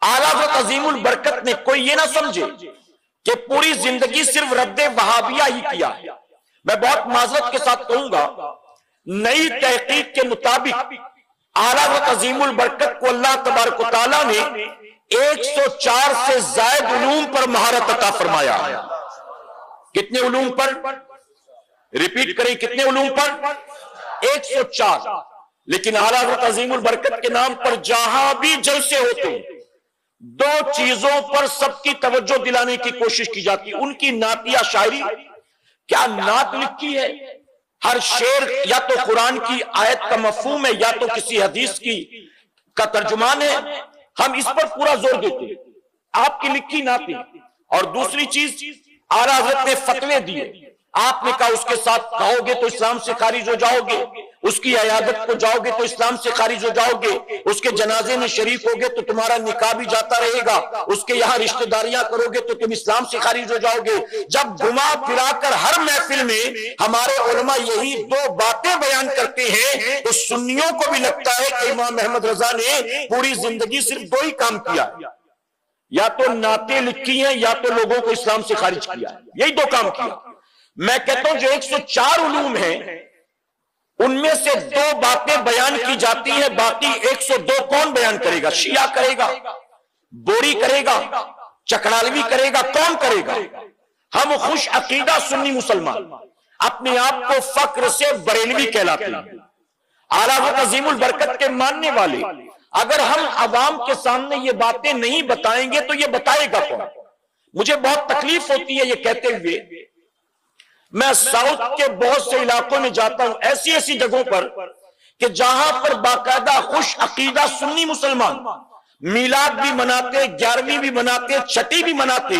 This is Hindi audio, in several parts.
आला हज़रत अज़ीमुल बरकत ने, कोई ये ना समझे कि पूरी जिंदगी सिर्फ रद्द वहाबिया ही किया। मैं बहुत माजरत के साथ कहूंगा, नई तहकीक के मुताबिक आला हज़रत अज़ीमुल बरकत को अल्लाह तबारक व तआला ने 104 से ज्यादा उलूम पर महारत अता फरमाया। कितने उलूम पर? रिपीट करें, कितने उलूम पर? 104। लेकिन आला हज़रत अज़ीमुल बरकत के नाम पर जहां भी जलसे होते हैं, दो चीजों पर सबकी तवज्जो दिलाने की कोशिश की जाती है। उनकी नातिया शायरी, क्या नात लिखी है? हर शेर या तो कुरान की आयत का मफहूम है या तो किसी हदीस की का तर्जुमान है। हम इस पर पूरा जोर देते हैं, आपकी लिखी नाती। और दूसरी चीज, आला हज़रत ने फतवे दिए, आपने कहा उसके साथ कहोगे तो इस्लाम से खारिज हो जाओगे, उसकी अयादत को जाओगे तो इस्लाम से खारिज हो जाओगे, उसके जनाजे में शरीक होगे तो तुम्हारा निकाह भी जाता रहेगा, उसके यहां रिश्तेदारियां करोगे तो तुम इस्लाम से खारिज हो जाओगे। जब घुमा फिराकर हर महफिल में हमारे उलमा यही दो बातें बयान करते हैं, तो सुन्नियों को भी लगता है कि इमाम अहमद रजा ने पूरी जिंदगी सिर्फ दो ही काम किया, या तो नाते लिखी हैं या तो लोगों को इस्लाम से खारिज किया। यही दो काम किया। मैं कहता हूं जो 104 उलूम हैं, उनमें से दो बातें बयान की जाती हैं, बाकी 102 कौन बयान करेगा? शिया करेगा, बोरी करेगा, चकड़ालवी करेगा, कौन करेगा? हम खुश अकीदा सुन्नी मुसलमान अपने आप को फक्र से बरेलवी कहलाते हैं। आला हज़रत अज़ीमुल बरकत के मानने वाले अगर हम अवाम के सामने ये बातें नहीं बताएंगे तो ये बताएगा कौन? मुझे बहुत तकलीफ होती है ये कहते हुए। मैं साउथ के बहुत से इलाकों में जाता हूं, ऐसी ऐसी जगहों पर कि जहां पर बाकायदा खुश अकीदा सुन्नी मुसलमान मीलाद भी मनाते, 11वीं भी मनाते, छठी भी मनाते,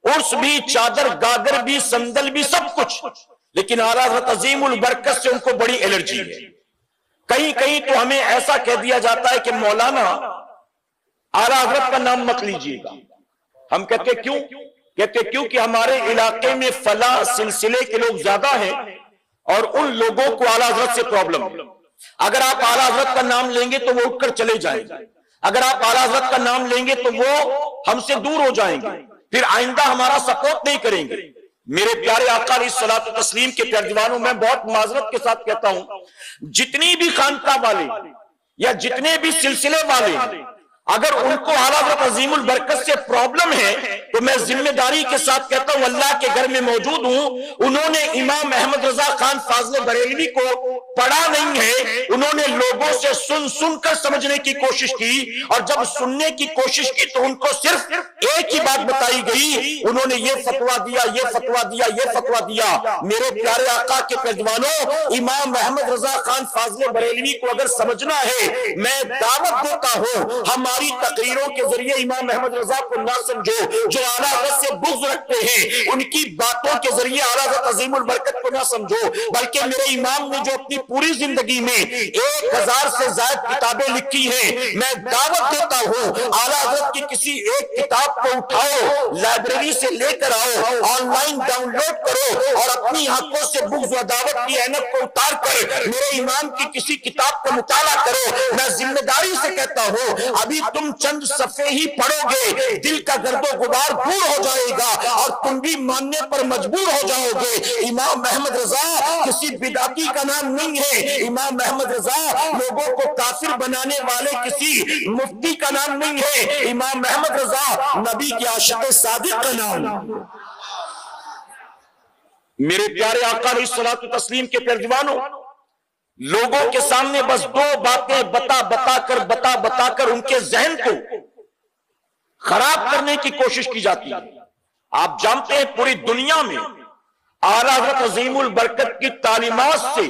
उर्स भी, चादर गागर भी, संदल भी, सब कुछ। लेकिन आला हज़रत अज़ीमुल बरकत से उनको बड़ी एलर्जी है। कहीं कहीं तो हमें ऐसा कह दिया जाता है कि मौलाना आला हज़रत का नाम मत लीजिएगा। हम कहते क्यों? कहते क्योंकि हमारे इलाके में फला सिलसिले के लोग ज्यादा हैं और उन लोगों को आला हज़रत से प्रॉब्लम है। अगर आप आला हज़रत का नाम लेंगे तो वो उठकर चले जाएंगे, अगर आप आला हज़रत का नाम लेंगे तो वो हमसे दूर हो जाएंगे, फिर आइंदा हमारा सपोर्ट नहीं करेंगे। मेरे प्यारे आका अलैहिस्सलातु तस्लीम के प्यारे दीवानों, मैं बहुत माजरत के साथ कहता हूं, जितनी भी खानका वाले या जितने भी सिलसिले वाले अगर उनको आला हज़रत अज़ीमुल बरकत से प्रॉब्लम है तो मैं जिम्मेदारी के साथ कहता हूं, अल्लाह के घर में मौजूद हूं। उन्होंने इमाम अहमद रजा खान फाज़ले बरेलवी को पढ़ा नहीं है, उन्होंने लोगों से सुन सुनकर समझने की कोशिश की, और जब सुनने की कोशिश की तो उनको सिर्फ एक ही बात बताई गई, उन्होंने ये फतवा दिया, ये फतवा दिया, ये फतवा दिया। मेरे प्यारे आका के पैजवानों, इमाम अहमद रजा खान फाज़ले बरेलवी को अगर समझना है, मैं दावत देता हूं, हमारी तकरीरों के जरिए इमाम अहमद रजा को ना समझो। जो आला हज़रत से बुग़्ज़ रखते हैं, उनकी बातों के जरिए आला हज़रत अज़ीमुल बरकत को ना समझो, बल्कि मेरे इमाम ने जो अपनी पूरी जिंदगी में 1000 से ज्यादा किताबें लिखी हैं, मैं दावत देता हूं, आला हज़रत की किसी एक किताब को उठाओ, लाइब्रेरी से लेकर आओ, ऑनलाइन डाउनलोड करो और अपनी आंखों से बुग़्ज़ व दावत की ऐनक को उतार कर मेरे इमाम की किसी किताब का मुताला करो। मैं जिम्मेदारी से कहता हूं, अभी तुम चंद सफ़े ही पढ़ोगे, दिल का गर्दो गुबार दूर हो जाएगा और तुम भी मानने पर मजबूर हो जाओगे। इमाम अहमद रजा किसी बिदाती का नाम नहीं है, इमाम अहमद रजा लोगों को काफिर बनाने वाले किसी मुफ्ती का नाम नहीं है, इमाम अहमद रजा नबी के आशिक़ सादिक़ का नाम। मेरे प्यारे आका अलैहिस्सलातु तस्लीम के प्यारे दीवानों, लोगों के सामने बस दो बातें बता कर उनके जहन को खराब करने की कोशिश की जाती है। आप जानते हैं पूरी दुनिया में आला हज़रत अज़ीमुल बरकत की तालीमात से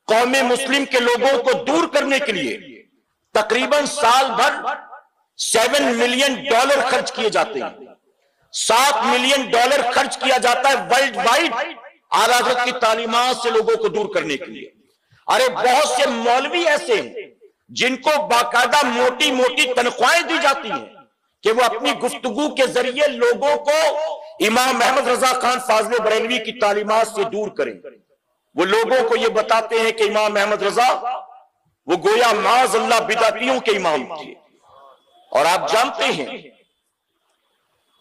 कौमे मुस्लिम के लोगों को दूर करने के लिए तकरीबन साल भर $7 मिलियन खर्च किए जाते हैं। $7 मिलियन खर्च किया जाता है वर्ल्ड वाइड आला हज़रत की तालीमात से लोगों को दूर करने के लिए। अरे बहुत से मौलवी ऐसे हैं जिनको बाकायदा मोटी मोटी तनख्वाहें दी जाती हैं कि वो अपनी गुफ्तगू के जरिए लोगों को इमाम अहमद रजा खान फाज़ले बरेलवी की तालीमात से दूर करें। वो लोगों को ये बताते हैं कि इमाम अहमद रजा वो गोया माज़अल्लाह बिदातियों के इमाम थे। और आप जानते हैं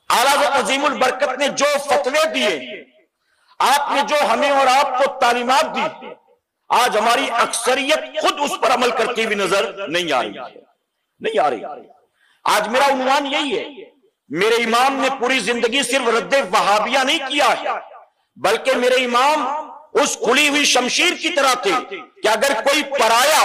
आला हज़रत अज़ीमुल बरकत ने जो फतवे दिए, आपने जो हमें और आपको तालीमात दी, आज हमारी अक्सरियत खुद उस पर अमल करती हुई नजर नहीं आ रही। आज मेरा उन्वान यही है, मेरे इमाम ने पूरी जिंदगी सिर्फ रद्दे वहाबिया नहीं किया है, बल्कि मेरे इमाम उस खुली हुई शमशीर की तरह थे कि अगर कोई पराया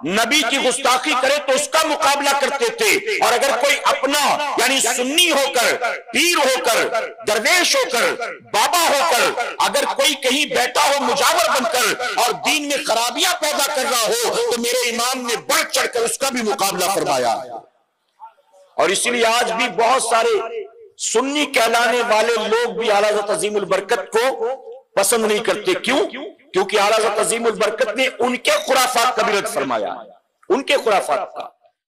नबी की गुस्ताखी करे तो उसका मुकाबला करते थे, और अगर कोई अपना यानी सुन्नी होकर, पीर होकर, दरवेश होकर, बाबा होकर अगर कोई कहीं बैठा हो मुजावर बनकर और दीन में खराबियां पैदा कर रहा हो तो मेरे इमाम ने बढ़ चढ़कर उसका भी मुकाबला फरमाया। और इसीलिए आज भी बहुत सारे सुन्नी कहलाने वाले लोग भी आला हज़रत अज़ीमुल बरकत को पसंद नहीं करते। क्यों? क्योंकि आला हज़रत अज़ीमुल बरकत ने उनके खुराफात का भी रद्द फरमाया, उनके खुराफात का।